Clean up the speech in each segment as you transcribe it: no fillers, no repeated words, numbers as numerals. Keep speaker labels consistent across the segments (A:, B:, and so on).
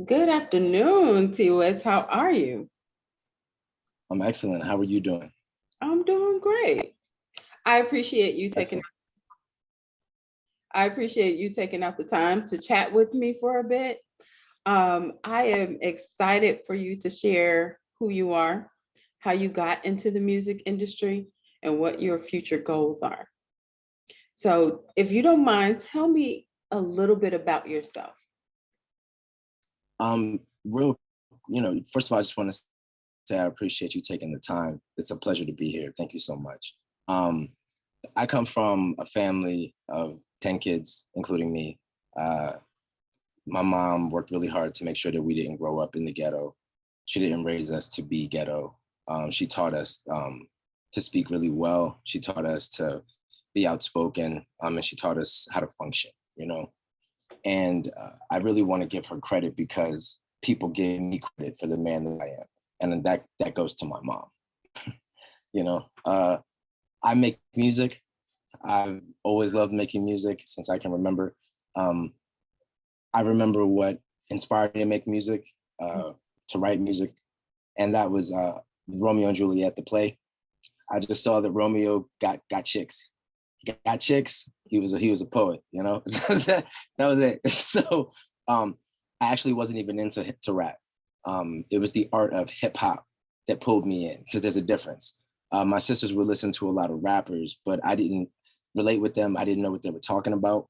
A: Good afternoon, T Witz. How are you?
B: I'm excellent. How are you doing?
A: I'm doing great. I appreciate you taking
B: Excellent.
A: I appreciate you taking out the time to chat with me for a bit. I am excited for you to share who you are, how you got into the music industry, and what your future goals are. So, if you don't mind, tell me a little bit about yourself.
B: Real, first of all, I just want to say I appreciate you taking the time. It's a pleasure to be here. Thank you so much. Um, I come from a family of 10 kids, including me. Uh, my mom worked really hard to make sure that we didn't grow up in the ghetto. She didn't raise us to be ghetto. She taught us to speak really well. She taught us to be outspoken, and she taught us how to function. And I really want to give her credit because people give me credit for the man that I am. And that goes to my mom. you know, uh, I make music. I've always loved making music since I can remember. Um, I remember what inspired me to make music, to write music. And that was Romeo and Juliet, the play. I just saw that Romeo got chicks. He got chicks. He was a poet. that was it. So I actually wasn't even into to rap. It was the art of hip hop that pulled me in because there's a difference. My sisters would listen to a lot of rappers, but I didn't relate with them. I didn't know what they were talking about.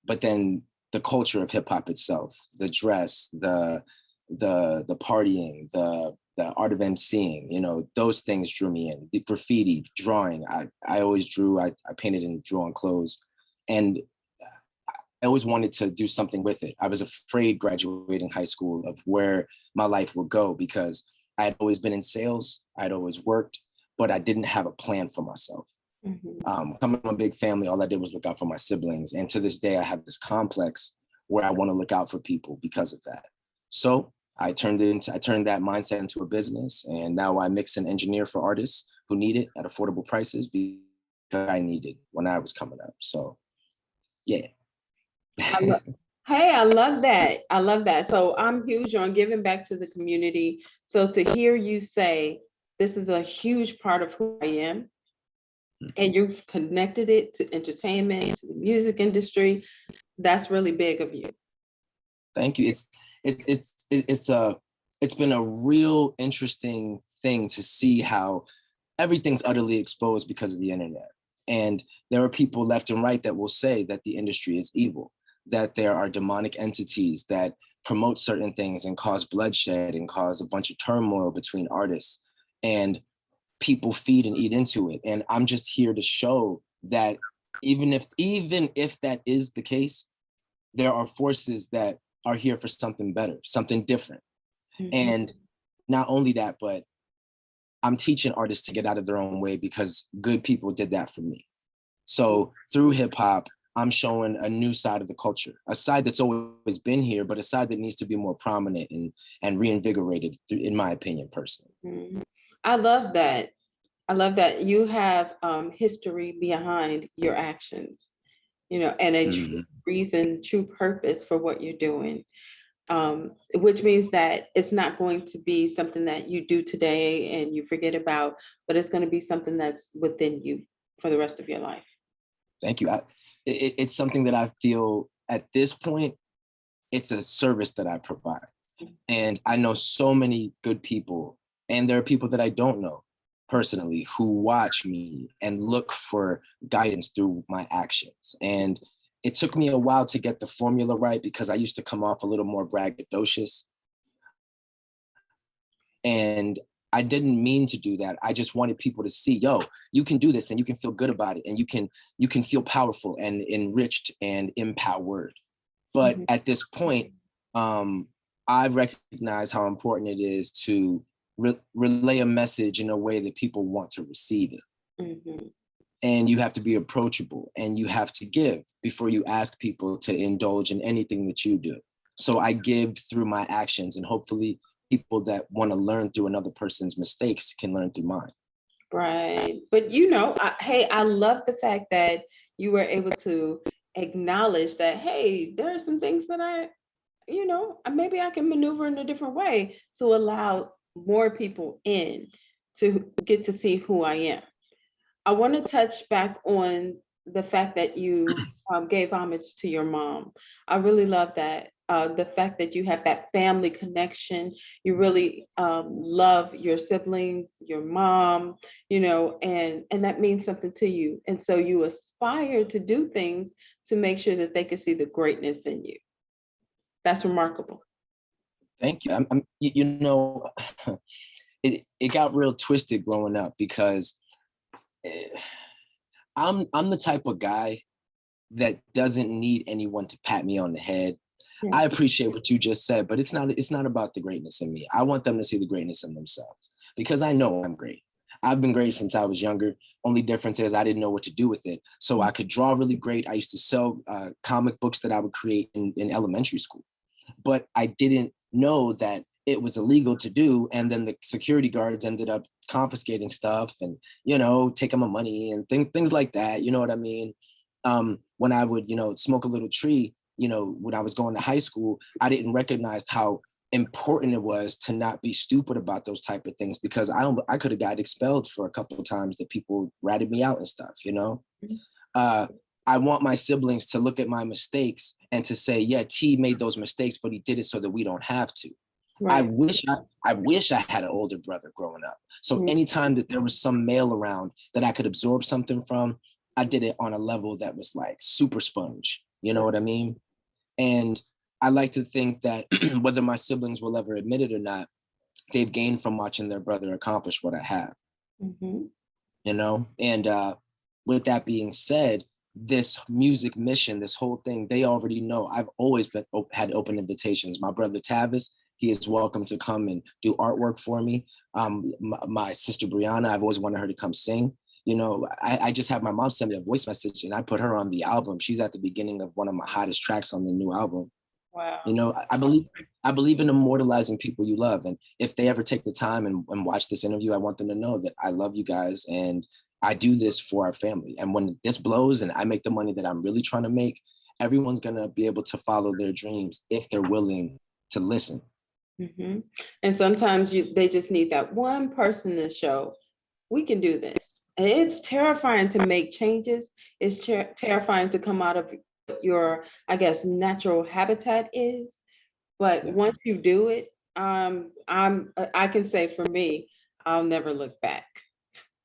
B: But then the culture of hip hop itself, the dress, the partying, the art of emceeing, those things drew me in. The graffiti, drawing. I always drew. I painted and drew on clothes, and I always wanted to do something with it. I was afraid graduating high school of where my life would go because I had always been in sales. I'd always worked, but I didn't have a plan for myself. Coming from a big family, all I did was look out for my siblings. And to this day, I have this complex where I want to look out for people because of that. So I turned that mindset into a business. And now I mix and engineer for artists who need it at affordable prices because I needed when I was coming up. So yeah.
A: Hey, I love that. I love that. So I'm huge on giving back to the community. So to hear you say this is a huge part of who I am, and you've connected it to entertainment, to the music industry, that's really big of you.
B: Thank you. It's been a real interesting thing to see how everything's utterly exposed because of the internet. And there are people left and right that will say that the industry is evil, that there are demonic entities that promote certain things and cause bloodshed and cause a bunch of turmoil between artists. And people feed and eat into it. And I'm just here to show that even if that is the case, there are forces that are here for something better, something different. And not only that, but I'm teaching artists to get out of their own way because good people did that for me. So through hip hop, I'm showing a new side of the culture, a side that's always been here, but a side that needs to be more prominent and reinvigorated, in my opinion, personally.
A: I love that. I love that you have history behind your actions, and a true reason, true purpose for what you're doing. Which means that it's not going to be something that you do today and you forget about, but it's going to be something that's within you for the rest of your life.
B: Thank you. It's something that I feel at this point, it's a service that I provide. And I know so many good people, and there are people that I don't know personally who watch me and look for guidance through my actions. And it took me a while to get the formula right because I used to come off a little more braggadocious. And I didn't mean to do that. I just wanted people to see, yo, you can do this and you can feel good about it and you can feel powerful and enriched and empowered. But at this point, I recognize how important it is to relay a message in a way that people want to receive it. And you have to be approachable and you have to give before you ask people to indulge in anything that you do. So I give through my actions, and hopefully people that want to learn through another person's mistakes can learn through mine.
A: Right. But I love the fact that you were able to acknowledge that, hey, there are some things that maybe I can maneuver in a different way to allow more people in to get to see who I am. I want to touch back on the fact that you gave homage to your mom. I really love that. The fact that you have that family connection, you really love your siblings, your mom, and that means something to you. And so you aspire to do things to make sure that they can see the greatness in you. That's remarkable.
B: Thank you. It got real twisted growing up because I'm the type of guy that doesn't need anyone to pat me on the head.
A: Yeah.
B: I appreciate what you just said, but it's not about the greatness in me. I want them to see the greatness in themselves because I know I'm great. I've been great since I was younger. Only difference is I didn't know what to do with it. So I could draw really great. I used to sell comic books that I would create in elementary school, but I didn't know that it was illegal to do. And then the security guards ended up confiscating stuff and, taking my money and things like that. You know what I mean? When I would, smoke a little tree, when I was going to high school, I didn't recognize how important it was to not be stupid about those type of things because I could have got expelled for a couple of times that people ratted me out and stuff, I want my siblings to look at my mistakes and to say, yeah, T made those mistakes, but he did it so that we don't have to. Right. I wish I had an older brother growing up. So anytime that there was some male around that I could absorb something from, I did it on a level that was like super sponge. You know what I mean? And I like to think that whether my siblings will ever admit it or not, they've gained from watching their brother accomplish what I have. And with that being said, this music mission, this whole thing, they already know. I've always had open invitations. My brother Tavis, he is welcome to come and do artwork for me. My sister Brianna, I've always wanted her to come sing. I just have my mom send me a voice message and I put her on the album. She's at the beginning of one of my hottest tracks on the new album.
A: Wow.
B: I believe in immortalizing people you love. And if they ever take the time and watch this interview, I want them to know that I love you guys and I do this for our family. And when this blows and I make the money that I'm really trying to make, everyone's going to be able to follow their dreams if they're willing to listen.
A: And sometimes they just need that one person to show, we can do this. And it's terrifying to make changes. It's terrifying to come out of your, I guess, natural habitat is. But once you do it, I can say for me, I'll never look back.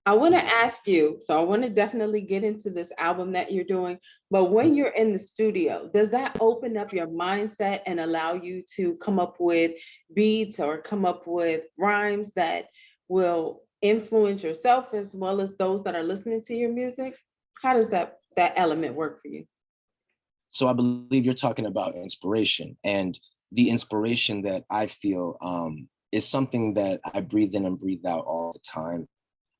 A: I want to ask you, so I want to definitely get into this album that you're doing, but when you're in the studio, does that open up your mindset and allow you to come up with beats or come up with rhymes that will influence yourself as well as those that are listening to your music? How does that element work for you?
B: So I believe you're talking about inspiration, and the inspiration that I feel is something that I breathe in and breathe out all the time.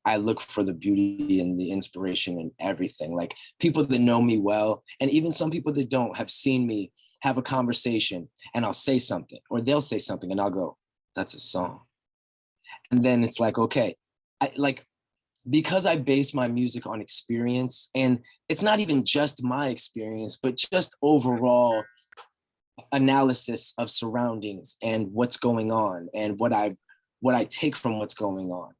B: I look for the beauty and the inspiration in everything. Like people that know me well, and even some people that don't, have seen me have a conversation and I'll say something or they'll say something and I'll go, that's a song. And then it's like, okay, because I base my music on experience, and it's not even just my experience, but just overall analysis of surroundings and what's going on and what I take from what's going on.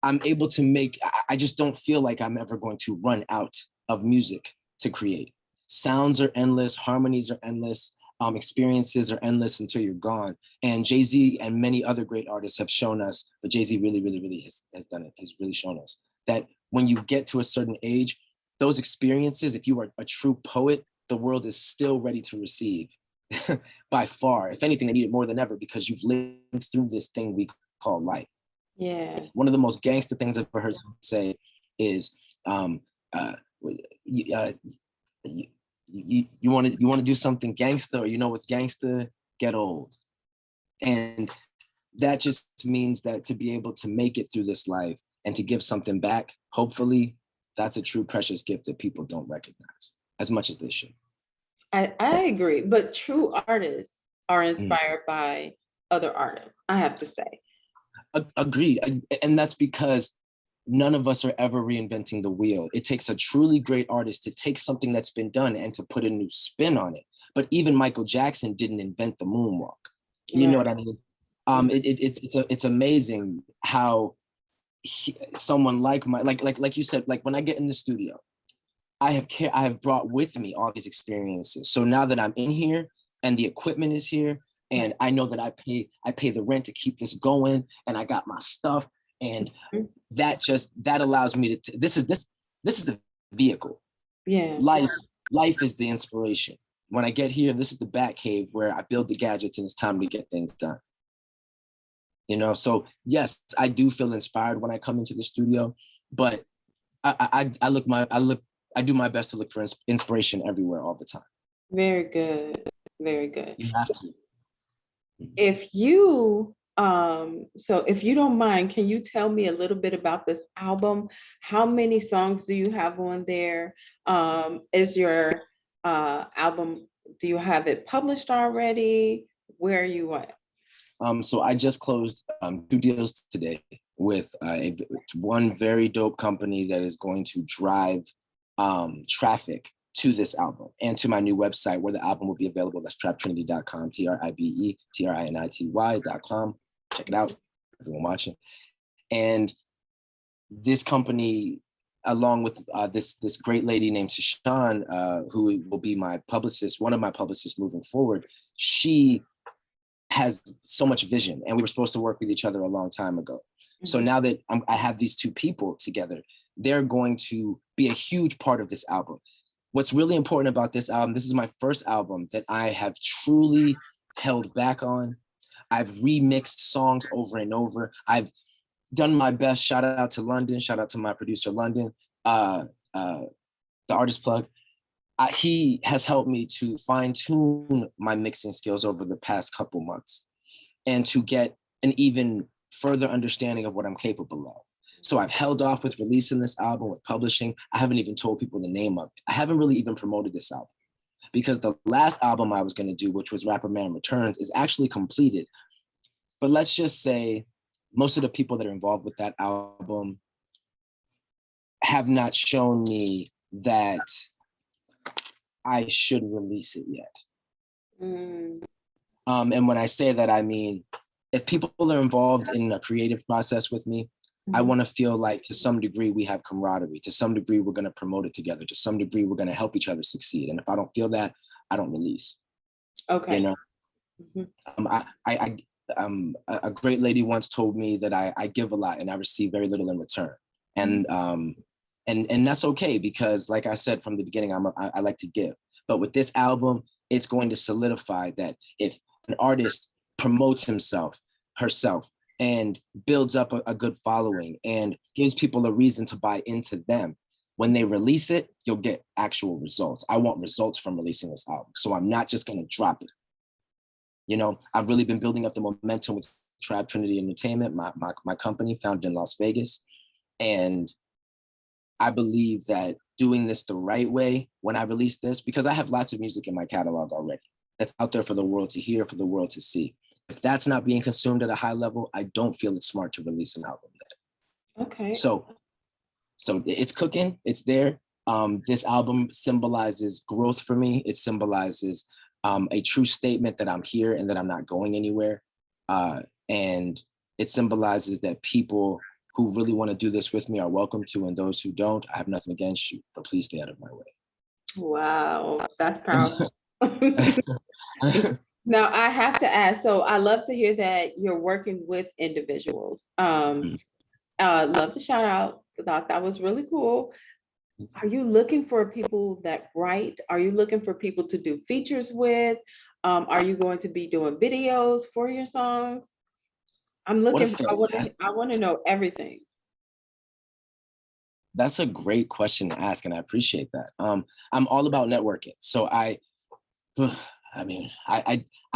B: I'm able to I just don't feel like I'm ever going to run out of music to create. Sounds are endless, harmonies are endless, experiences are endless until you're gone. And Jay-Z and many other great artists have shown us, but Jay-Z really has done it. He's really shown us that when you get to a certain age, those experiences, if you are a true poet, the world is still ready to receive by far. If anything, they need it more than ever because you've lived through this thing we call life.
A: Yeah.
B: One of the most gangster things I've ever heard someone say is, you want to do something gangster, or what's gangster, get old. And that just means that to be able to make it through this life and to give something back, hopefully, that's a true precious gift that people don't recognize as much as they should.
A: I agree, but true artists are inspired by other artists, I have to say.
B: Agreed. And that's because none of us are ever reinventing the wheel. It takes a truly great artist to take something that's been done and to put a new spin on it. But even Michael Jackson didn't invent the moonwalk. You know what I mean? It's amazing how someone like like you said, like when I get in the studio, I have brought with me all these experiences. So now that I'm in here and the equipment is here, and I know that I pay the rent to keep this going, and I got my stuff, and that allows me to this is a vehicle.
A: Yeah.
B: Life is the inspiration. When I get here, this is the bat cave where I build the gadgets and it's time to get things done. You know, so yes, I do feel inspired when I come into the studio, but I do my best to look for inspiration everywhere all the time.
A: Very good. Very good.
B: You have to.
A: If you so if you don't mind, can you tell me a little bit about this album? How many songs do you have on there? Is your album, do you have it published already? Where are you at?
B: So I just closed 2 deals today with one very dope company that is going to drive traffic to this album and to my new website where the album will be available. That's traptrinity.com, TRIBETRINITY.com. Check it out, everyone watching. And this company, along with this great lady named Tashawn, who will be my publicist, one of my publicists moving forward, she has so much vision, and we were supposed to work with each other a long time ago. So now that I have these two people together, they're going to be a huge part of this album. What's really important about this album, this is my first album that I have truly held back on. I've remixed songs over and over. I've done my best. Shout out to London. Shout out to my producer, London, the artist plug. He has helped me to fine tune my mixing skills over the past couple months and to get an even further understanding of what I'm capable of. So I've held off with releasing this album, with publishing. I haven't even told people the name of it. I haven't really even promoted this album because the last album I was going to do, which was Rapper Man Returns, is actually completed. But let's just say most of the people that are involved with that album have not shown me that I should release it yet. And when I say that, I mean, if people are involved in a creative process with me, I want to feel like to some degree we have camaraderie. To some degree, we're going to promote it together. To some degree, we're going to help each other succeed. And if I don't feel that, I don't release.
A: Okay.
B: You know, a great lady once told me that I give a lot and I receive very little in return. And that's okay because, like I said from the beginning, I like to give. But with this album, it's going to solidify that if an artist promotes herself, and builds up a good following and gives people a reason to buy into them, when they release it, you'll get actual results. I want results from releasing this album. So I'm not just going to drop it. You know, I've really been building up the momentum with Trap Trinity Entertainment, my company founded in Las Vegas. And I believe that doing this the right way when I release this, because I have lots of music in my catalog already that's out there for the world to hear, for the world to see. If that's not being consumed at a high level, I don't feel it's smart to release an album yet.
A: Okay.
B: So it's cooking, it's there. This album symbolizes growth for me. It symbolizes a true statement that I'm here and that I'm not going anywhere. And it symbolizes that people who really want to do this with me are welcome to, and those who don't, I have nothing against you, but please stay out of my way.
A: Wow, that's powerful. Now I have to ask, so I love to hear that you're working with individuals. Love to shout out, thought that was really cool. Are you looking for people that write? Are you looking for people to do features with? Are you going to be doing videos for your songs? I'm looking, I want to know everything.
B: That's a great question to ask, and I appreciate that. I'm all about networking. So I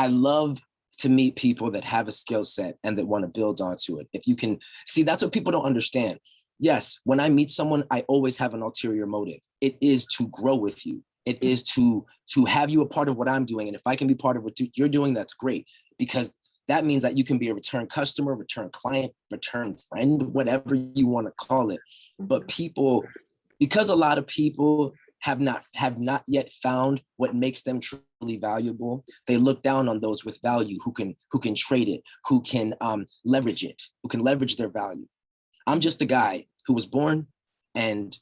B: love to meet people that have a skill set and that want to build onto it. If you can see, that's what people don't understand. Yes, when I meet someone, I always have an ulterior motive. It is to grow with you. It is to have you a part of what I'm doing. And if I can be part of what you're doing, that's great. Because that means that you can be a return customer, return client, return friend, whatever you want to call it. But people, because a lot of people have not yet found what makes them truly valuable, they look down on those with value who can trade it, who can leverage it, who can leverage their value. I'm just a guy who was born and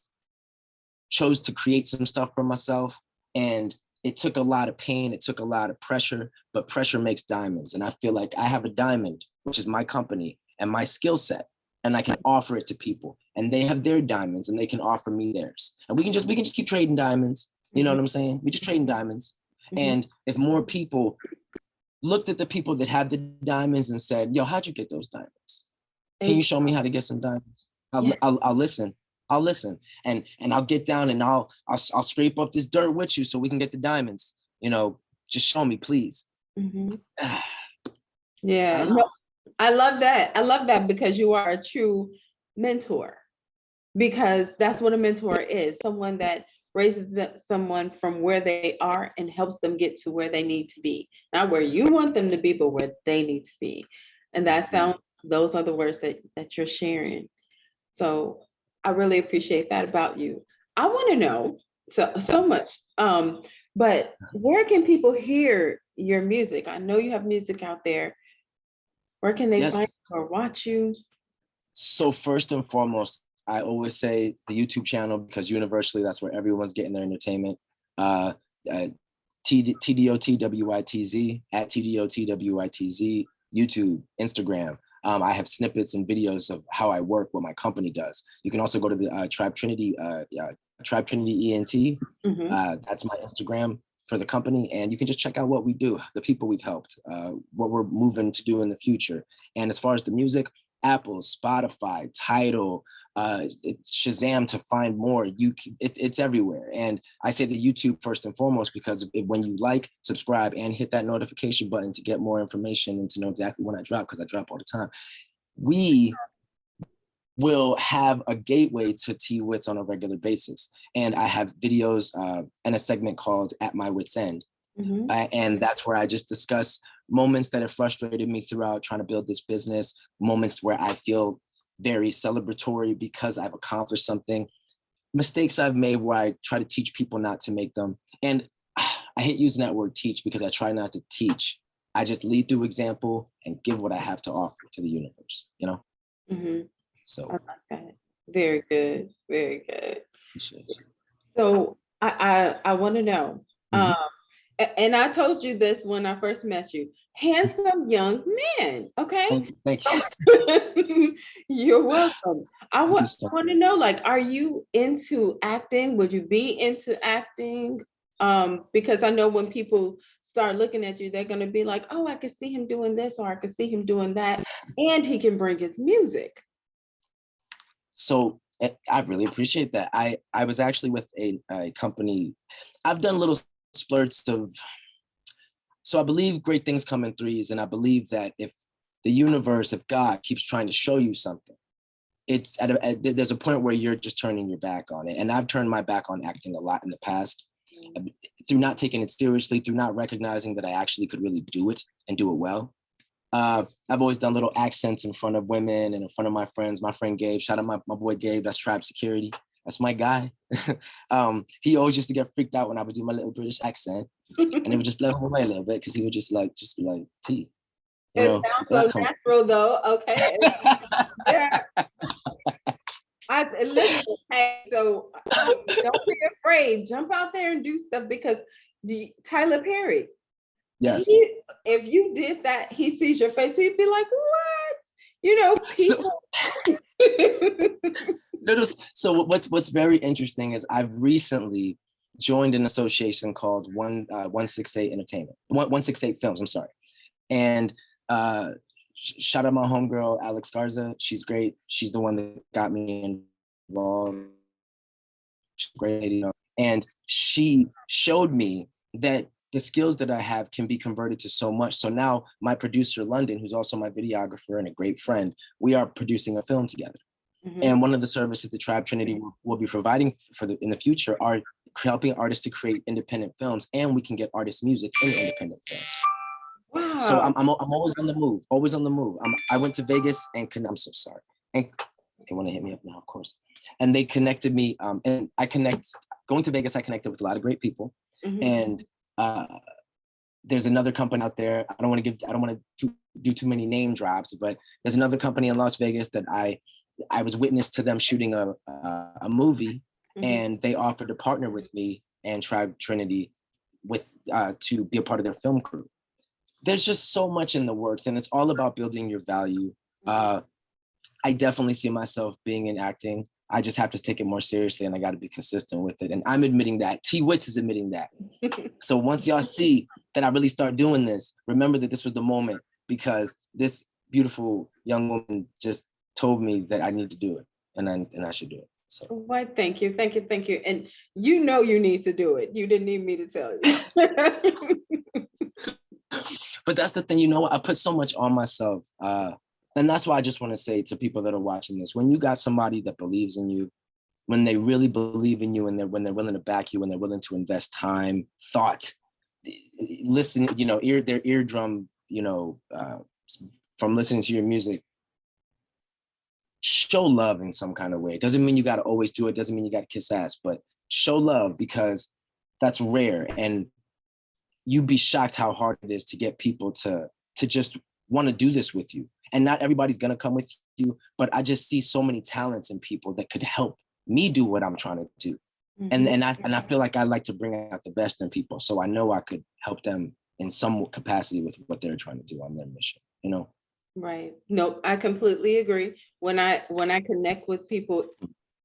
B: chose to create some stuff for myself, and it took a lot of pain, it took a lot of pressure, but pressure makes diamonds. And I feel like I have a diamond, which is my company and my skill set, and I can offer it to people, and they have their diamonds and they can offer me theirs. And we can just keep trading diamonds. You know what I'm saying? We just trading diamonds. And if more people looked at the people that had the diamonds and said, yo, how'd you get those diamonds? Can you show me how to get some diamonds? I'll listen. I'll listen, and I'll get down and I'll scrape up this dirt with you so we can get the diamonds. You know, just show me, please.
A: Yeah, no, I love that. I love that, because you are a true mentor, because that's what a mentor is. Someone that raises someone from where they are and helps them get to where they need to be. Not where you want them to be, but where they need to be. And those are the words that you're sharing. So I really appreciate that about you. I want to know so much, but where can people hear your music? I know you have music out there. Where can they find you or watch you?
B: So first and foremost, I always say the YouTube channel, because universally that's where everyone's getting their entertainment. TDOTWITZ, at TDOTWITZ, YouTube, Instagram. I have snippets and videos of how I work, what my company does. You can also go to the Tribe Trinity ENT. That's my Instagram for the company. And you can just check out what we do, the people we've helped, what we're moving to do in the future. And as far as the music, Apple, Spotify, Tidal, Shazam to find more. It's everywhere. And I say the YouTube first and foremost, because when you like, subscribe, and hit that notification button to get more information and to know exactly when I drop, because I drop all the time, we will have a gateway to T Witz on a regular basis. And I have videos and a segment called At My Wit's End. And that's where I just discuss moments that have frustrated me throughout trying to build this business, moments where I feel very celebratory because I've accomplished something, mistakes I've made where I try to teach people not to make them. And I hate using that word teach, because I try not to teach. I just lead through example and give what I have to offer to the universe, you know? So
A: I like that. Very good. Very good. So I want to know, and I told you this when I first met you, handsome young man. Okay.
B: Thank you.
A: You're welcome. I want to know, like, are you into acting? Would you be into acting? Because I know when people start looking at you, they're going to be like, oh, I could see him doing this, or I could see him doing that, and he can bring his music.
B: So I really appreciate that. I was actually with a company. I've done little splurts of, so I believe great things come in threes. And I believe that if the universe, if God keeps trying to show you something, it's there's a point where you're just turning your back on it. And I've turned my back on acting a lot in the past, through not taking it seriously, through not recognizing that I actually could really do it and do it well. I've always done little accents in front of women and in front of my friends. My friend Gabe, shout out my boy Gabe, that's Tribe Security. That's my guy. He always used to get freaked out when I would do my little British accent, and it would just blow him away a little bit, because he would just be like, T.
A: It sounds so natural though. Okay. Yeah. Listen, hey, so don't be afraid. Jump out there and do stuff, because Tyler Perry.
B: Yes.
A: If you did that, he sees your face, he'd be like, what? You know, people.
B: So what's very interesting is I've recently joined an association called 168 Entertainment, 168 Films, I'm sorry. And shout out my homegirl, Alex Garza. She's great. She's the one that got me involved. She's a great lady. And she showed me that the skills that I have can be converted to so much. So now my producer, London, who's also my videographer and a great friend, we are producing a film together. And one of the services the Tribe Trinity will be providing in the future are helping artists to create independent films, and we can get artist music in independent films. So
A: Wow.
B: I'm always on the move, always on the move. I went to Vegas and I'm so sorry. And they want to hit me up now, of course. And they connected me. And going to Vegas, I connected with a lot of great people.
A: Mhm.
B: And there's another company out there. I don't want to do too many name drops, but there's another company in Las Vegas that I was witness to them shooting a movie, and they offered to partner with me and Tribe Trinity with to be a part of their film crew. There's just so much in the works, and it's all about building your value. I definitely see myself being in acting. I just have to take it more seriously, and I got to be consistent with it. And I'm admitting that. T Witz is admitting that. So once y'all see that I really start doing this, remember that this was the moment, because this beautiful young woman just told me that I need to do it, and I should do it. So
A: why, thank you. And you know you need to do it. You didn't need me to tell you.
B: but that's the thing, I put so much on myself. And that's why I just want to say to people that are watching this, when you got somebody that believes in you, when they really believe in you, and when they're willing to back you, when they're willing to invest time, thought, listen, their eardrum, from listening to your music, show love in some kind of way. It doesn't mean you got to always do it. Doesn't mean you got to kiss ass, but show love, because that's rare. And you'd be shocked how hard it is to get people to just want to do this with you. And not everybody's going to come with you, but I just see so many talents in people that could help me do what I'm trying to do. And I feel like I like to bring out the best in people. So I know I could help them in some capacity with what they're trying to do on their mission,
A: Right. No, I completely agree. When I connect with people,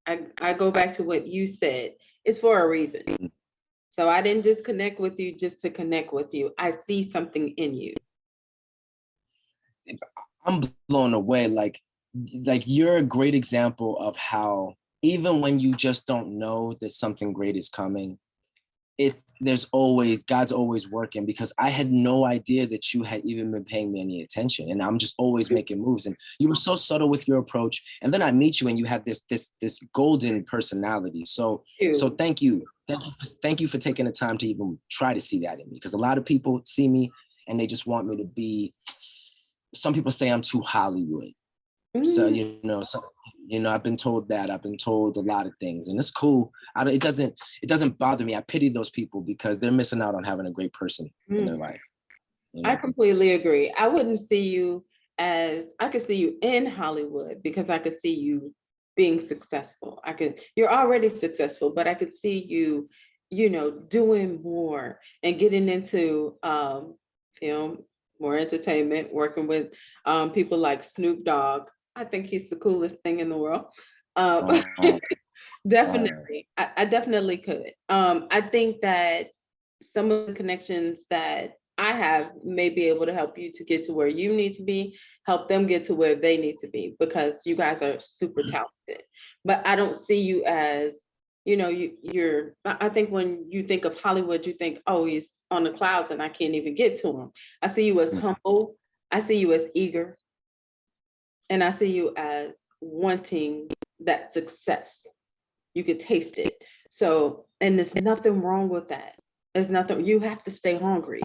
A: I go back to what you said. It's for a reason. So I didn't just connect with you just to connect with you. I see something in you.
B: I'm blown away. Like you're a great example of how, even when you just don't know that something great is coming, God's always working, because I had no idea that you had even been paying me any attention, and I'm just always making moves. And you were so subtle with your approach. And then I meet you and you have this golden personality. So thank you. Thank you for taking the time to even try to see that in me, because a lot of people see me and they just want me to be, some people say I'm too Hollywood. So, I've been told that. I've been told a lot of things, and it's cool. It doesn't bother me. I pity those people, because they're missing out on having a great person in their life.
A: I completely agree. I wouldn't see you I could see you in Hollywood, because I could see you being successful. You're already successful, but I could see you, doing more and getting into film, more entertainment, working with people like Snoop Dogg. I think he's the coolest thing in the world. Definitely. I definitely could. I think that some of the connections that I have may be able to help you to get to where you need to be, help them get to where they need to be, because you guys are super talented. But I don't see you as, I think when you think of Hollywood, you think, oh, he's on the clouds and I can't even get to him. I see you as humble. I see you as eager. And I see you as wanting that success. You could taste it. So, and there's nothing wrong with that. There's nothing, you have to stay hungry.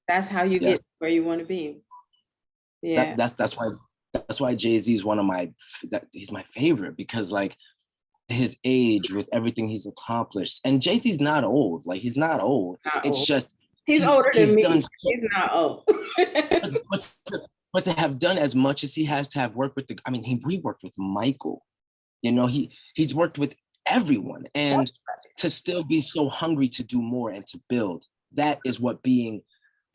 A: That's how you get where you want to be. Yeah.
B: That's why Jay-Z is he's my favorite, because like his age, with everything he's accomplished, and Jay-Z's not old. Like, he's not old. It's just
A: he's older than me.
B: He's
A: not old.
B: but to have done as much as he has, to have worked with we worked with Michael. He's worked with everyone, and to still be so hungry to do more and to build. That is what being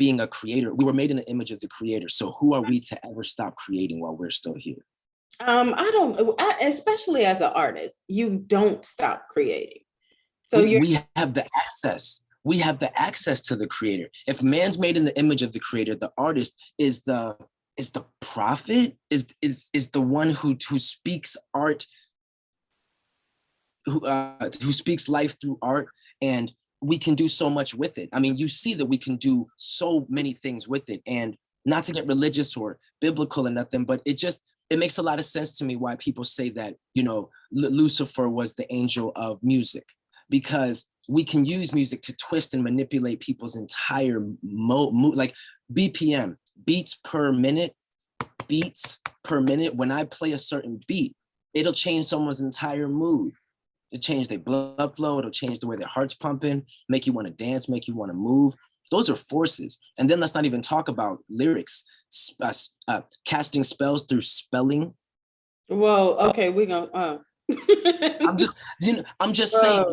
B: a creator. We were made in the image of the creator. So who are we to ever stop creating while we're still here?
A: Especially as an artist, you don't stop creating. So
B: we have the access. We have the access to the creator. If man's made in the image of the creator, the artist is the prophet, is the one who speaks art, who speaks life through art, and we can do so much with it. I mean, you see that we can do so many things with it, and not to get religious or biblical or nothing, but it makes a lot of sense to me why people say that, Lucifer was the angel of music, because we can use music to twist and manipulate people's entire like BPM, beats per minute. When I play a certain beat, it'll change someone's entire mood. It'll change their blood flow. It'll change the way their heart's pumping, make you want to dance, make you want to move. Those are forces. And then let's not even talk about lyrics, casting spells through spelling.
A: Whoa, okay, we're gonna
B: I'm just saying,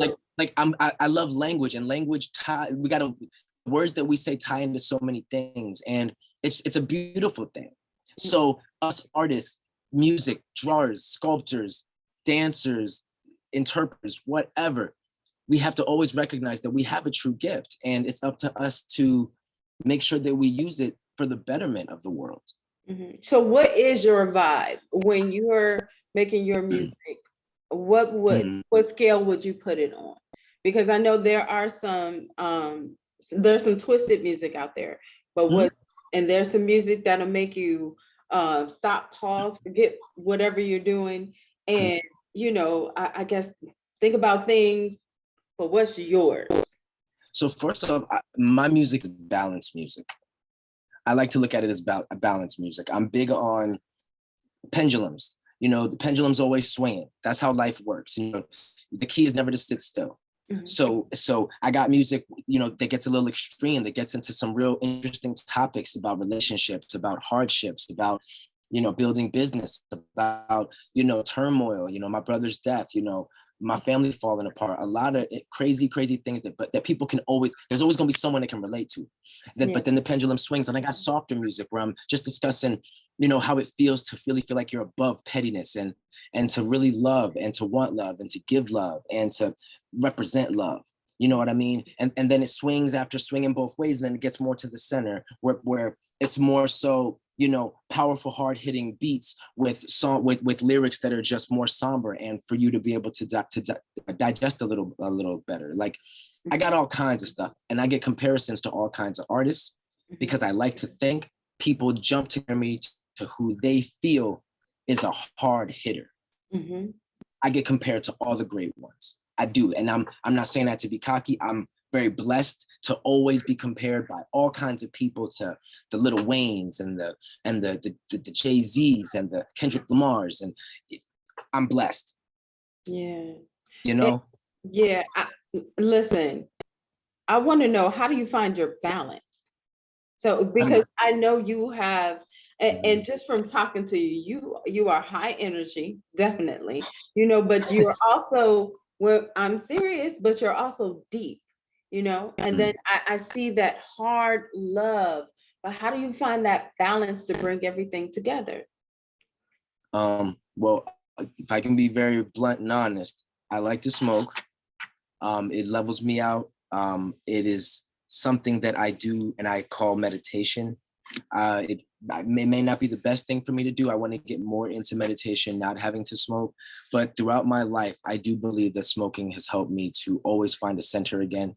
B: I love language, and language we gotta, words that we say tie into so many things, and it's a beautiful thing. So us artists, music, drawers, sculptors, dancers, interpreters, whatever, we have to always recognize that we have a true gift, and it's up to us to make sure that we use it for the betterment of the world.
A: Mm-hmm. So what is your vibe when you're making your music? What scale would you put it on? Because I know there are there's some twisted music out there, but and there's some music that'll make you stop, pause, forget whatever you're doing, and I guess think about things. But what's yours?
B: So first off, my music is balanced music. I like to look at it as balanced music. I'm big on pendulums. The pendulum's always swinging. That's how life works. The key is never to sit still. Mm-hmm. So I got music, that gets a little extreme, that gets into some real interesting topics about relationships, about hardships, about, building business, about, turmoil, my brother's death, my family falling apart, a lot of crazy things that people can there's always going to be someone that can relate to. But then the pendulum swings, and I got softer music where I'm just discussing, how it feels to really feel like you're above pettiness, and to really love, and to want love, and to give love, and to represent love. You know what I mean? And then it swings after swinging both ways, and then it gets more to the center where it's more so, powerful, hard-hitting beats with lyrics that are just more somber, and for you to be able to digest a little better. Like, I got all kinds of stuff, and I get comparisons to all kinds of artists, because I like to think people jump to me to who they feel is a hard hitter. Mm-hmm. I get compared to all the great ones. I do, and I'm not saying that to be cocky. I'm very blessed to always be compared by all kinds of people to the Lil Waynes and the Jay-Z's and the Kendrick Lamars, and I'm blessed.
A: Yeah.
B: Yeah.
A: Listen, I want to know, how do you find your balance? So, because I know you have, and just from talking to you are high energy, definitely, but you're also, well, I'm serious, but you're also deep. And then I see that hard love, but how do you find that balance to bring everything together?
B: Well, if I can be very blunt and honest, I like to smoke. It levels me out. It is something that I do, and I call meditation. It may not be the best thing for me to do. I want to get more into meditation, not having to smoke. But throughout my life, I do believe that smoking has helped me to always find a center again.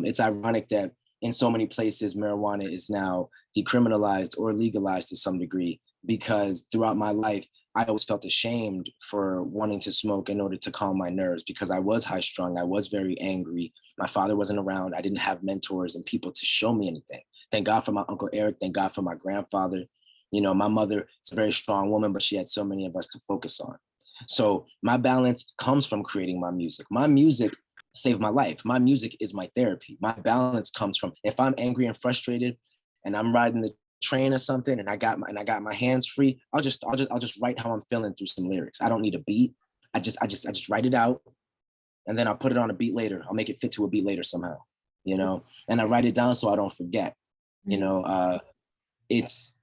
B: It's ironic that in so many places, marijuana is now decriminalized or legalized to some degree, because throughout my life, I always felt ashamed for wanting to smoke in order to calm my nerves, because I was high strung. I was very angry. My father wasn't around. I didn't have mentors and people to show me anything. Thank God for my Uncle Eric. Thank God for my grandfather. My mother is a very strong woman, but she had so many of us to focus on. So my balance comes from creating my music. My music saved my life. My music is my therapy. My balance comes from, if I'm angry and frustrated and I'm riding the train or something, and I got my hands free, I'll just write how I'm feeling through some lyrics. I don't need a beat. I just write it out, and then I'll put it on a beat later. I'll make it fit to a beat later somehow, and I write it down so I don't forget. It's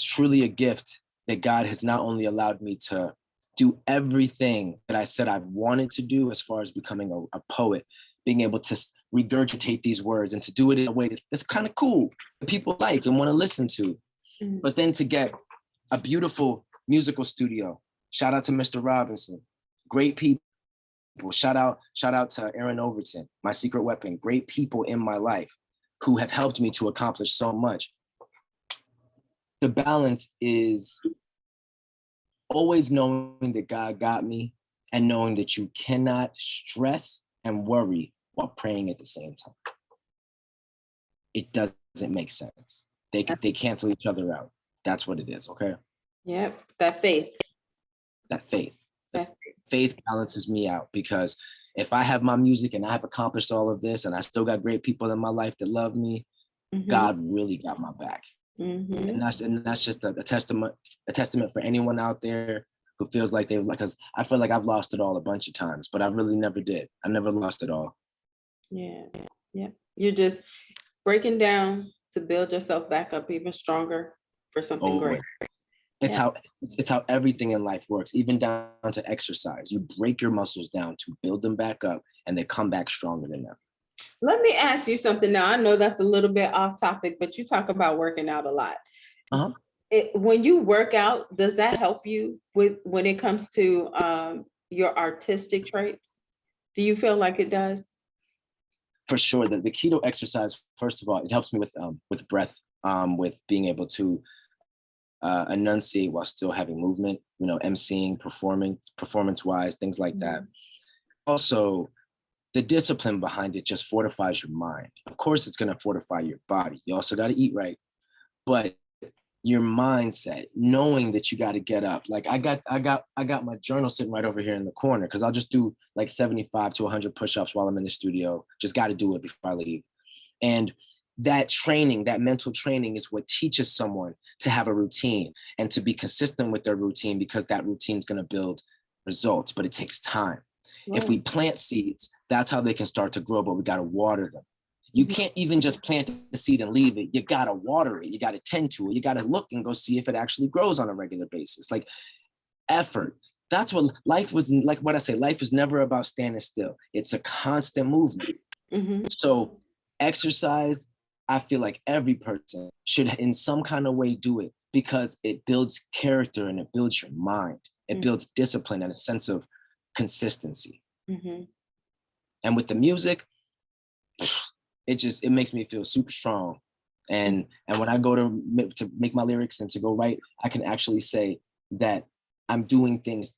B: truly a gift that God has not only allowed me to do everything that I said I wanted to do as far as becoming a poet, being able to regurgitate these words and to do it in a way that's kind of cool, that people like and want to listen to. Mm-hmm. But then to get a beautiful musical studio. Shout out to Mr. Robinson. Great people. Shout out to Aaron Overton, my secret weapon. Great people in my life who have helped me to accomplish so much. The balance is always knowing that God got me, and knowing that you cannot stress and worry while praying at the same time. It doesn't make sense. They cancel each other out. That's what it is, okay?
A: Yep, that faith.
B: That faith. That faith balances me out, because if I have my music and I have accomplished all of this and I still got great people in my life that love me, God really got my back. And that's just a testament for anyone out there who feels like because I feel like I've lost it all a bunch of times, but I really never did. I never lost it all.
A: Yeah. You're just breaking down to build yourself back up even stronger for something great.
B: It's how everything in life works, even down to exercise. You break your muscles down to build them back up, and they come back stronger than ever.
A: Let me ask you something now. I know that's a little bit off topic, but you talk about working out a lot. When you work out, does that help you when it comes to your artistic traits? Do you feel like it does?
B: For sure. The keto exercise, first of all, it helps me with breath, with being able to enunciate while still having movement, emceeing, performance-wise, things like that. Also, the discipline behind it just fortifies your mind. Of course, it's going to fortify your body. You also got to eat right, but your mindset, knowing that you got to get up. Like I got my journal sitting right over here in the corner, because I'll just do like 75 to 100 push-ups while I'm in the studio. Just got to do it before I leave. And that training, that mental training, is what teaches someone to have a routine and to be consistent with their routine, because that routine is going to build results, but it takes time. If we plant seeds, that's how they can start to grow, but we got to water them. You can't even just plant the seed and leave it. You got to water it. You got to tend to it. You got to look and go see if it actually grows on a regular basis. Like effort. That's what life was like. What I say, life is never about standing still. It's a constant movement. So exercise, I feel like every person should in some kind of way do it, because it builds character and it builds your mind. It builds discipline and a sense of consistency. And with the music, it makes me feel super strong. And when I go to make my lyrics and to go write, I can actually say that I'm doing things.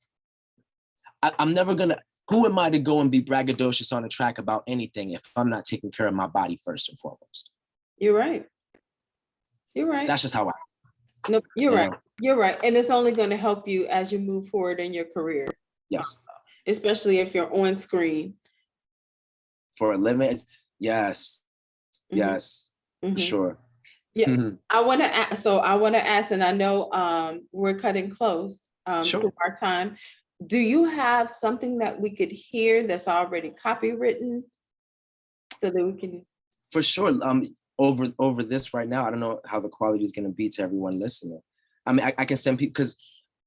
B: I'm never gonna, who am I to go and be braggadocious on a track about anything if I'm not taking care of my body first and foremost?
A: You're right.
B: That's just how I.
A: No, you're right. You're right. And it's only going to help you as you move forward in your career.
B: Yes.
A: Especially if you're on screen.
B: For a living, yes. Yes, for sure.
A: Yeah. I want to ask, and I know we're cutting close to our time. Do you have something that we could hear that's already copywritten so that we can?
B: For sure. Over this right now, I don't know how the quality is going to be to everyone listening. I mean, I can send people, because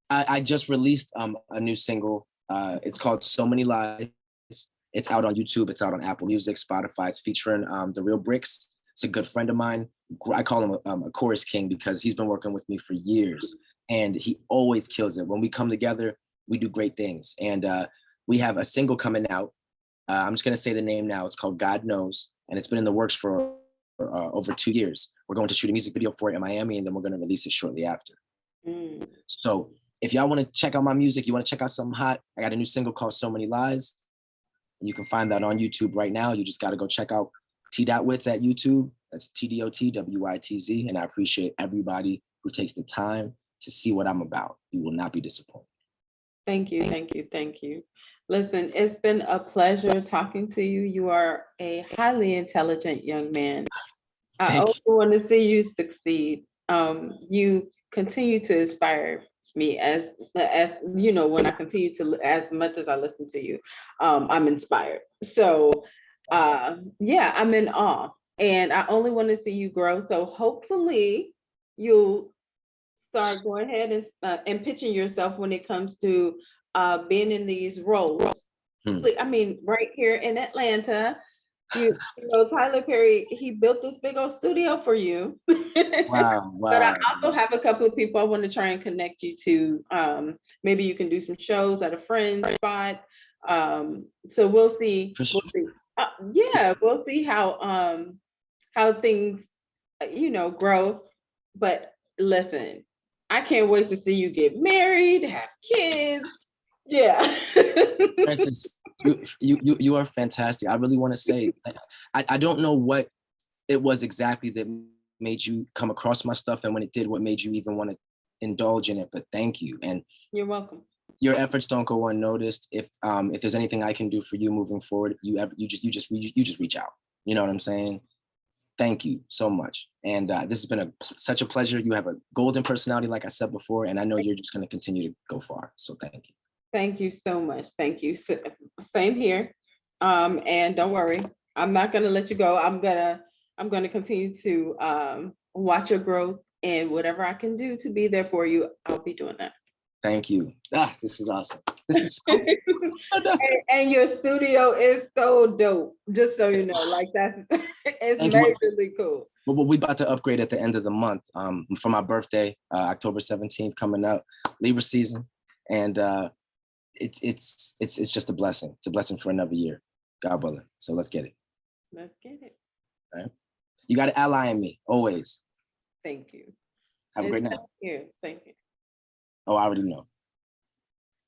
B: I just released a new single. It's called So Many Lies. It's out on YouTube. It's out on Apple Music, Spotify. It's featuring The Real Bricks. It's a good friend of mine. I call him a chorus king, because he's been working with me for years, and he always kills it. When we come together, we do great things. And we have a single coming out. I'm just going to say the name now. It's called God Knows, and it's been in the works for over 2 years. We're going to shoot a music video for it in Miami, and then we're going to release it shortly after. So if y'all want to check out my music, you want to check out something hot, I got a new single called So Many Lies. You can find that on YouTube right now. You just got to go check out T Witz at YouTube. That's TDOTWITZ. And I appreciate everybody who takes the time to see what I'm about. You will not be disappointed.
A: Thank you. Thank you. Thank you. Listen, it's been a pleasure talking to you. You are a highly intelligent young man. I also want to see you succeed. You continue to inspire me as you know, when I continue to, as much as I listen to you, I'm inspired. So yeah, I'm in awe, and I only want to see you grow. So hopefully you'll start going ahead and pitching yourself when it comes to being in these roles. I mean, right here in Atlanta, you know, Tyler Perry, he built this big old studio for you.
B: Wow.
A: But I also have a couple of people I want to try and connect you to. Maybe you can do some shows at a friend's spot. So we'll see. We'll see. Yeah, we'll see how things, you know, grow. But listen, I can't wait to see you get married, have kids. Yeah.
B: Francis, You are fantastic. I really want to say, I don't know what it was exactly that made you come across my stuff, and when it did, what made you even want to indulge in it. But thank you, and
A: you're welcome.
B: Your efforts don't go unnoticed. If there's anything I can do for you moving forward, you just reach out. You know what I'm saying? Thank you so much. And this has been such a pleasure. You have a golden personality, like I said before, and I know you're just going to continue to go far. So thank you.
A: Thank you so much. Thank you. Same here. And don't worry, I'm not going to let you go. I'm gonna continue to watch your growth, and whatever I can do to be there for you, I'll be doing that.
B: Thank you. This is awesome. This is so dope.
A: And your studio is so dope. Just so you know, like it's majorly cool.
B: Well, we about to upgrade at the end of the month. For my birthday, October 17th coming up, Libra season, and it's just a blessing. It's a blessing for another year, God willing. So let's get it.
A: Let's get it.
B: All right. You got an ally in me always.
A: Thank you.
B: Have a great night.
A: Here, thank you.
B: Oh, I already know.